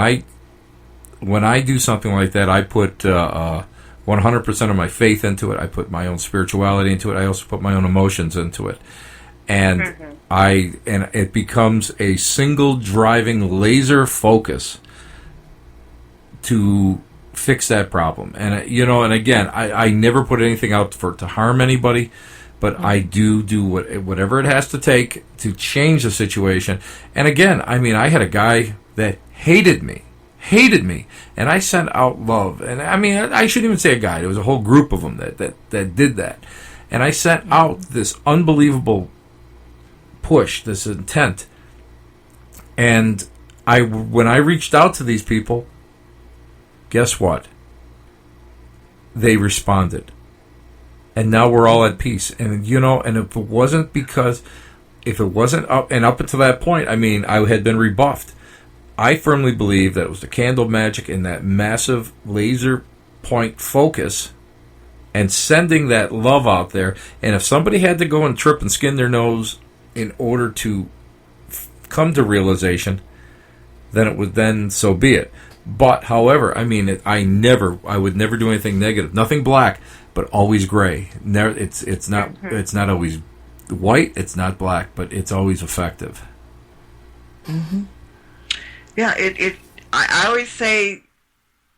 Speaker 6: I do something like that, I put 100% of my faith into it. I put my own spirituality into it. I also put my own emotions into it. And it becomes a single driving laser focus to fix that problem. And and again, I never put anything out to harm anybody, but I do whatever it has to take to change the situation. And again, I mean, I had a guy that hated me, and I sent out love. And I mean, I shouldn't even say a guy. There was a whole group of them that did that. And I sent out this unbelievable push, this intent. And when I reached out to these people, guess what? They responded. And now we're all at peace. And and if it wasn't up until that point, I mean, I had been rebuffed. I firmly believe that it was the candle magic and that massive laser point focus and sending that love out there. And if somebody had to go and trip and skin their nose in order to come to realization, then so be it. But however, I mean, I would never do anything negative. Nothing black, but always gray. It's not always white. It's not black, but it's always effective.
Speaker 4: Mm-hmm. Yeah, I always say,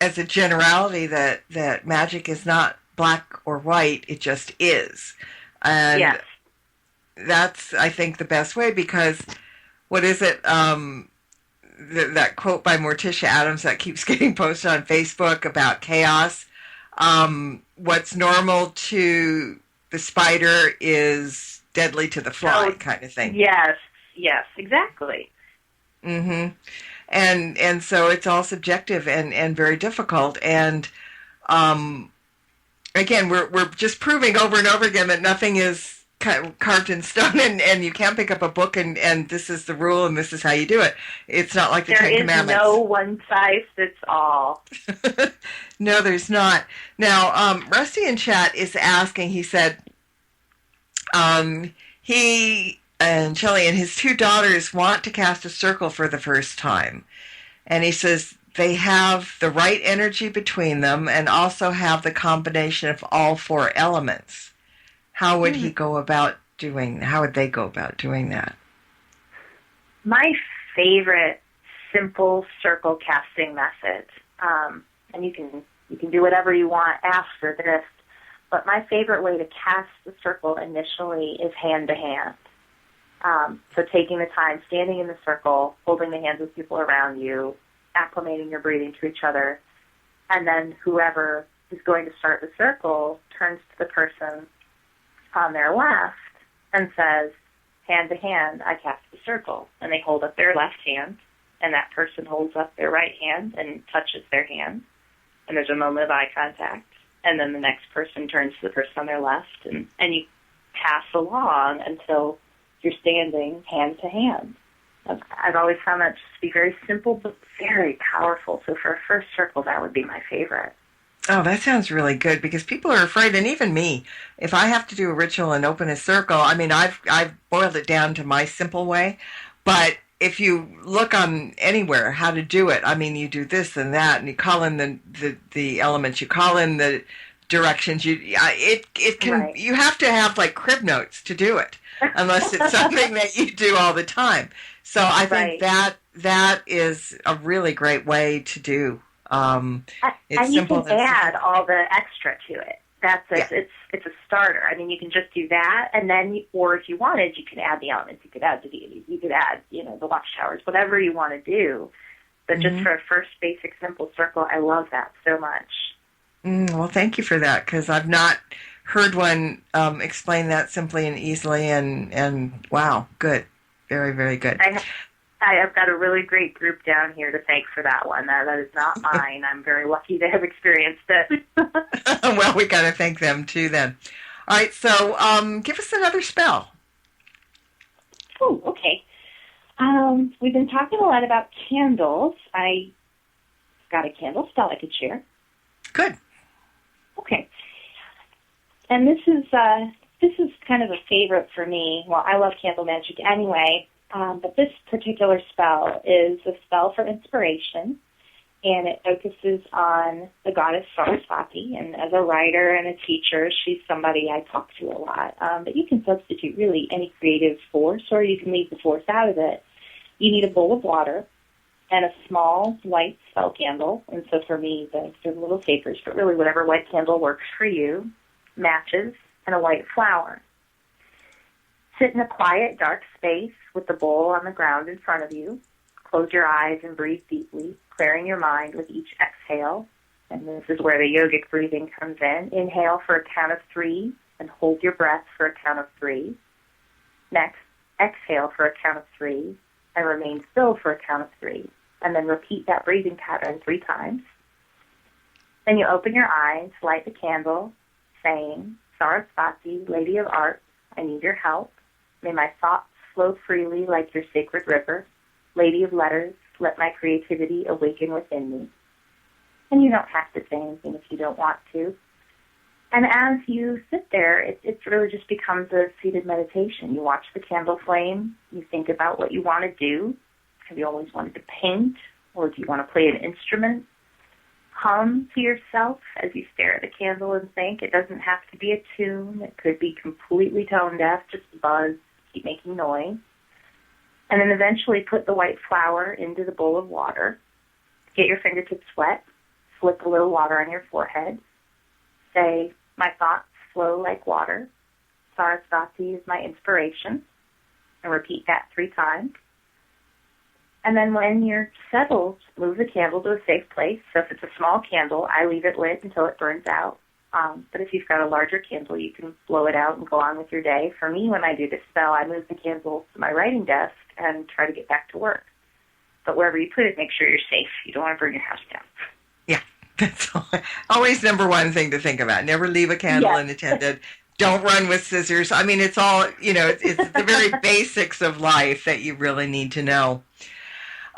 Speaker 4: as a generality, that magic is not black or white. It just is, and that's, I think, the best way, because what is it? That quote by Morticia Adams that keeps getting posted on Facebook about chaos. What's normal to the spider is deadly to the fly, kind of thing.
Speaker 5: Yes, exactly.
Speaker 4: Mm-hmm. And so it's all subjective and very difficult. And again, we're just proving over and over again that nothing is carved in stone, and you can't pick up a book and this is the rule and this is how you do it. It's not like the Ten Commandments.
Speaker 5: There is no one size fits all.
Speaker 4: No, there's not. Now, Rusty in chat is asking, he said he and Shelley and his two daughters want to cast a circle for the first time. And he says they have the right energy between them and also have the combination of all four elements. How would they go about doing that?
Speaker 5: My favorite simple circle casting method, and you can do whatever you want after this, but my favorite way to cast the circle initially is hand to hand. So taking the time, standing in the circle, holding the hands of people around you, acclimating your breathing to each other, and then whoever is going to start the circle turns to the person on their left and says, hand to hand, I cast the circle. And they hold up their left hand, and that person holds up their right hand and touches their hand. And there's a moment of eye contact. And then the next person turns to the person on their left, and you pass along until you're standing hand to hand. I've always found that just to be very simple but very powerful. So for a first circle, that would be my favorite.
Speaker 4: Oh, that sounds really good, because people are afraid, and even me, if I have to do a ritual and open a circle, I mean, I've boiled it down to my simple way, but if you look on anywhere how to do it, I mean, you do this and that, and you call in the elements, you call in the directions, you have to have like crib notes to do it, unless it's something that you do all the time. So I think that is a really great way to do.
Speaker 5: And you can add all the extra to it. It's a starter. I mean, you can just do that, and then, or if you wanted, you could add the elements. You could add the deities. You could add, the watchtowers, whatever you want to do. But just for a first basic simple circle, I love that so much.
Speaker 4: Well, thank you for that, because I've not heard one explain that simply and easily, and wow, good. Very, very good.
Speaker 5: I have got a really great group down here to thank for that one. That is not mine. I'm very lucky to have experienced it.
Speaker 4: So we got to thank them too then. All right, so give us another spell.
Speaker 5: Oh, okay. We've been talking a lot about candles. I got a candle spell I could share.
Speaker 4: Good.
Speaker 5: Okay. And this is kind of a favorite for me. Well, I love candle magic anyway, but this particular spell is a spell for inspiration, and it focuses on the goddess Saraswati. And as a writer and a teacher, she's somebody I talk to a lot. But you can substitute really any creative force, or you can leave the force out of it. You need a bowl of water and a small white spell candle. And so for me, they're little tapers, but really whatever white candle works for you, matches, and a white flower. Sit in a quiet, dark space with the bowl on the ground in front of you. Close your eyes and breathe deeply, clearing your mind with each exhale. And this is where the yogic breathing comes in. Inhale for a count of 3 and hold your breath for a count of 3. Next, exhale for a count of 3 and remain still for a count of 3. And then repeat that breathing pattern 3 times. Then you open your eyes, light the candle, saying, Saraswati, Lady of Art, I need your help. May my thoughts flow freely like your sacred river. Lady of Letters, let my creativity awaken within me. And you don't have to say anything if you don't want to. And as you sit there, it really just becomes a seated meditation. You watch the candle flame. You think about what you want to do. Have you always wanted to paint? Or do you want to play an instrument? Hum to yourself as you stare at the candle and think. It doesn't have to be a tune. It could be completely tone deaf, just buzz, keep making noise. And then eventually put the white flower into the bowl of water. Get your fingertips wet. Slip a little water on your forehead. Say, my thoughts flow like water. Saraswati is my inspiration. And repeat that 3 times. And then when you're settled, move the candle to a safe place. So if it's a small candle, I leave it lit until it burns out. But if you've got a larger candle, you can blow it out and go on with your day. For me, when I do this spell, I move the candle to my writing desk and try to get back to work. But wherever you put it, make sure you're safe. You don't want to burn your house down.
Speaker 4: Yeah, that's always number one thing to think about. Never leave a candle unattended. Don't run with scissors. I mean, it's all, it's the very basics of life that you really need to know.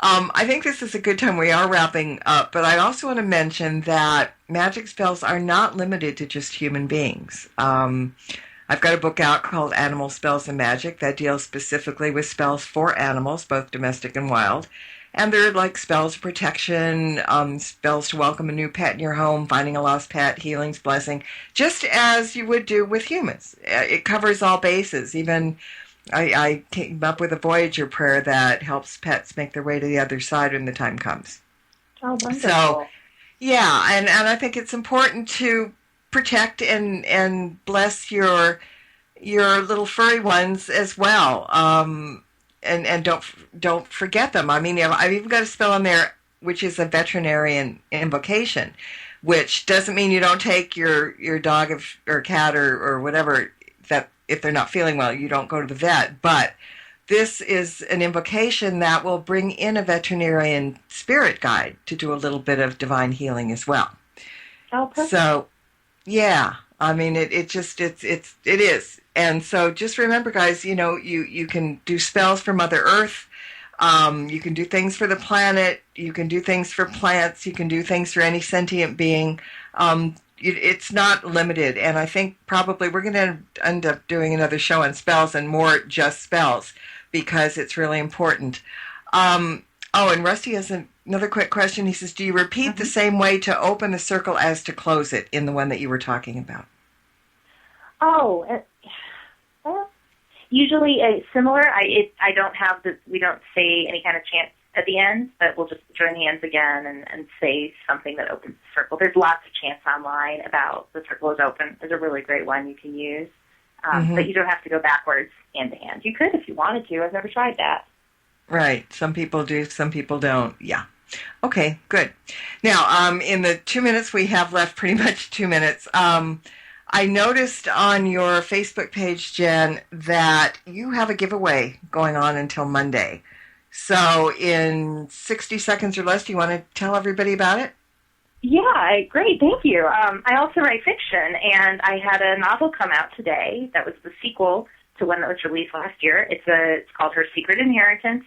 Speaker 4: I think this is a good time. We are wrapping up, but I also want to mention that magic spells are not limited to just human beings. I've got a book out called Animal Spells and Magic that deals specifically with spells for animals, both domestic and wild. And they're like spells of protection, spells to welcome a new pet in your home, finding a lost pet, healings, blessing, just as you would do with humans. It covers all bases. Even I came up with a Voyager prayer that helps pets make their way to the other side when the time comes.
Speaker 5: Oh, wonderful.
Speaker 4: So, yeah, and I think it's important to protect and bless your little furry ones as well. And don't forget them. I mean, I've even got a spell on there which is a veterinarian invocation, which doesn't mean you don't take your dog or cat or whatever, that if they're not feeling well, you don't go to the vet. But this is an invocation that will bring in a veterinarian spirit guide to do a little bit of divine healing as well.
Speaker 5: Oh, perfect.
Speaker 4: So, yeah, I mean, it is. And so just remember, guys, you can do spells for Mother Earth. You can do things for the planet. You can do things for plants. You can do things for any sentient being. It's not limited. And I think probably we're going to end up doing another show on spells and more just spells because it's really important. And Rusty has another quick question. He says, do you repeat the same way to open the circle as to close it in the one that you were talking about?
Speaker 5: Usually similar. I don't have we don't say any kind of chant at the end, but we'll just join hands again and say something that opens the circle. There's lots of chants online about the circle is open. There's a really great one you can use, but you don't have to go backwards hand to hand. You could if you wanted to. I've never tried that.
Speaker 4: Right. Some people do, some people don't. Yeah. Okay, good. Now, in the 2 minutes we have left, pretty much 2 minutes, I noticed on your Facebook page, Jen, that you have a giveaway going on until Monday. So in 60 seconds or less, do you want to tell everybody about it?
Speaker 5: Yeah, great, thank you. I also write fiction, and I had a novel come out today that was the sequel to one that was released last year. It's called Her Secret Inheritance.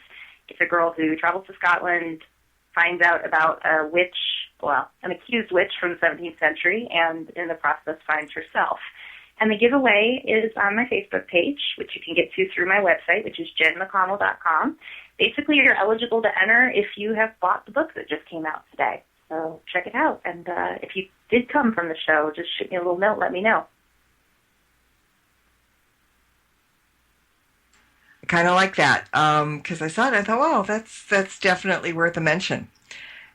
Speaker 5: It's a girl who travels to Scotland, finds out about a witch, well, an accused witch from the 17th century, and in the process finds herself. And the giveaway is on my Facebook page, which you can get to through my website, which is jenmcconnell.com. Basically, you're eligible to enter if you have bought the book that just came out today. So check it out. And if you did come from the show, just shoot me a little note, let me know.
Speaker 4: I kind of like that because I thought, wow, that's definitely worth a mention.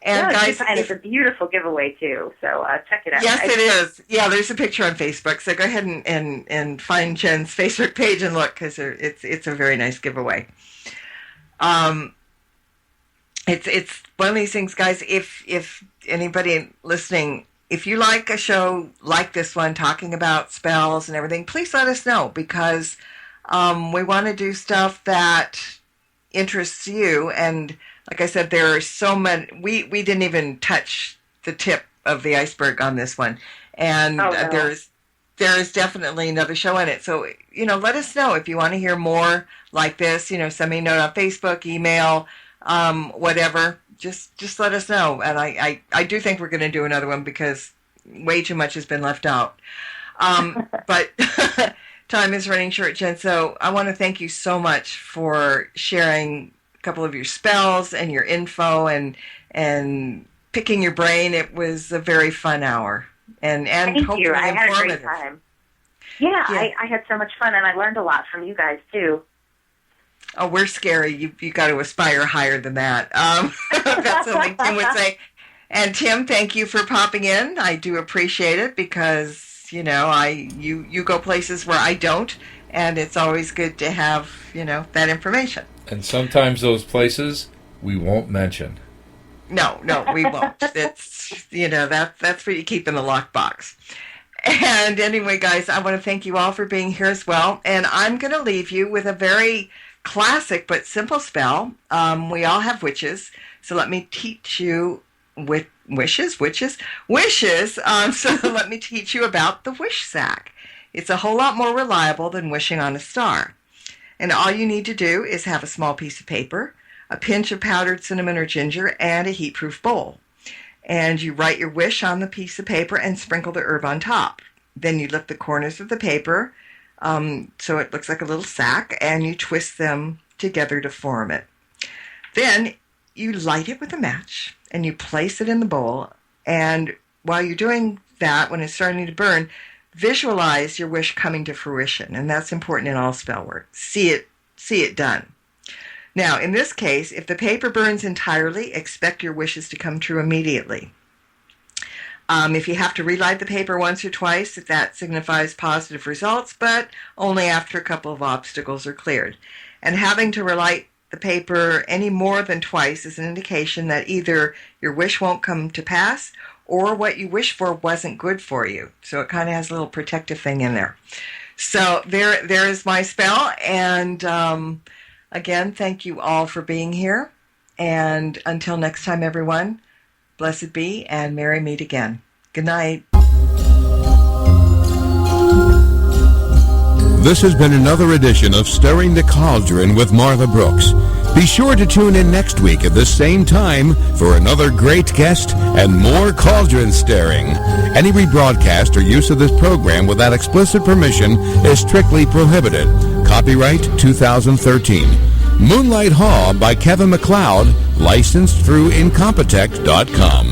Speaker 4: And
Speaker 5: yeah,
Speaker 4: guys,
Speaker 5: it's a beautiful giveaway too. So check it out.
Speaker 4: Yes, it is. Yeah, there's a picture on Facebook. So go ahead and find Jen's Facebook page and look because it's a very nice giveaway. It's one of these things, guys. If anybody listening, if you like a show like this one, talking about spells and everything, please let us know because we want to do stuff that interests you. And like I said, there are so many. We didn't even touch the tip of the iceberg on this one, and there is definitely another show in it. So let us know if you want to hear more like this. Send me a note on Facebook, email. Whatever, just let us know. And I do think we're going to do another one because way too much has been left out. But time is running short, Jen. So I want to thank you so much for sharing a couple of your spells and your info and picking your brain. It was a very fun hour and hopefully
Speaker 5: you. I had a
Speaker 4: informative.
Speaker 5: great time. Yeah. I had so much fun and I learned a lot from you guys too.
Speaker 4: Oh, we're scary. You got to aspire higher than that. That's something Tim would say. And Tim, thank you for popping in. I do appreciate it because you go places where I don't, and it's always good to have that information.
Speaker 6: And sometimes those places we won't mention.
Speaker 4: No, we won't. It's that's what you keep in the lockbox. And anyway, guys, I want to thank you all for being here as well. And I'm going to leave you with a very classic but simple spell. We all have witches, so let me teach you with wishes. So let me teach you about the wish sack. It's a whole lot more reliable than wishing on a star. And all you need to do is have a small piece of paper, a pinch of powdered cinnamon or ginger, and a heat-proof bowl. And you write your wish on the piece of paper and sprinkle the herb on top. Then you lift the corners of the paper so it looks like a little sack, and you twist them together to form it. Then you light it with a match, and you place it in the bowl. And while you're doing that, when it's starting to burn, visualize your wish coming to fruition, and that's important in all spell work. See it done. Now, in this case, if the paper burns entirely, expect your wishes to come true immediately. If you have to relight the paper once or twice, that signifies positive results, but only after a couple of obstacles are cleared. And having to relight the paper any more than twice is an indication that either your wish won't come to pass or what you wish for wasn't good for you. So it kind of has a little protective thing in there. So there is my spell. And again, thank you all for being here. And until next time, everyone, blessed be and merry meet again. Good night.
Speaker 3: This has been another edition of Stirring the Cauldron with Marla Brooks. Be sure to tune in next week at the same time for another great guest and more cauldron stirring. Any rebroadcast or use of this program without explicit permission is strictly prohibited. Copyright 2013. Moonlight Haw by Kevin MacLeod, licensed through Incompetech.com.